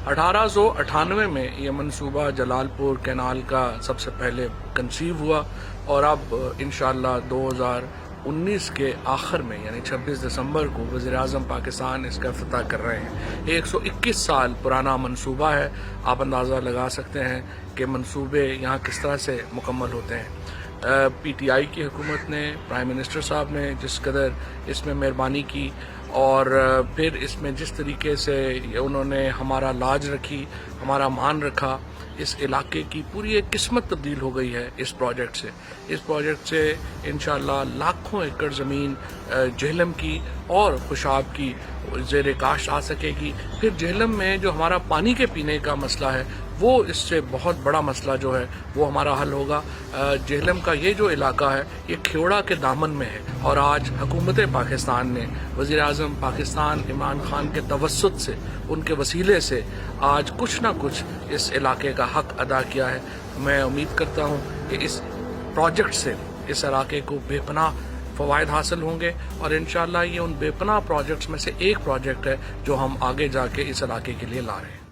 अठारह सौ 98 में ये मंसूबा जलालपुर कैनाल का सबसे पहले कंसीव हुआ और अब इंशाअल्लाह 2019 के आखिर में यानी 26 दिसंबर को वज़ीर-ए-आज़म पाकिस्तान इसका इफ्तिताह कर रहे हैं। 121 साल पुराना मंसूबा है। आप अंदाज़ा लगा सकते हैं कि मंसूबे यहाँ किस तरह से मुकम्मल होते हैं। PTI की हुकूमत ने, प्राइम मिनिस्टर साहब ने जिस कदर इसमें मेहरबानी की और फिर इसमें जिस तरीके से उन्होंने हमारा लाज रखी, हमारा मान रखा, इस इलाके की पूरी एक किस्मत तब्दील हो गई है इस प्रोजेक्ट से। इस प्रोजेक्ट से इंशाअल्लाह लाखों एकड़ ज़मीन जेहलम की और खुशाब की ज़ेर काश्त आ सकेगी। फिर जेहलम में जो हमारा पानी के पीने का मसला है वो इससे बहुत बड़ा मसला जो है वो हमारा हल होगा। जेहलम का ये जो इलाका है ये खेवड़ा के दामन में है और आज हुकूमत पाकिस्तान ने वज़ीर-ए-आज़म पाकिस्तान इमरान खान के तवस्सुत से, उनके वसीले से आज कुछ ना कुछ इस इलाके का हक अदा किया है। मैं उम्मीद करता हूँ कि इस प्रोजेक्ट से इस इलाके को बेपनाह फ़वाइद हासिल होंगे और इंशाअल्लाह ये उन बेपनाह प्रोजेक्ट्स में से एक प्रोजेक्ट है जो हम आगे जाके इस इलाके के लिए ला रहे हैं।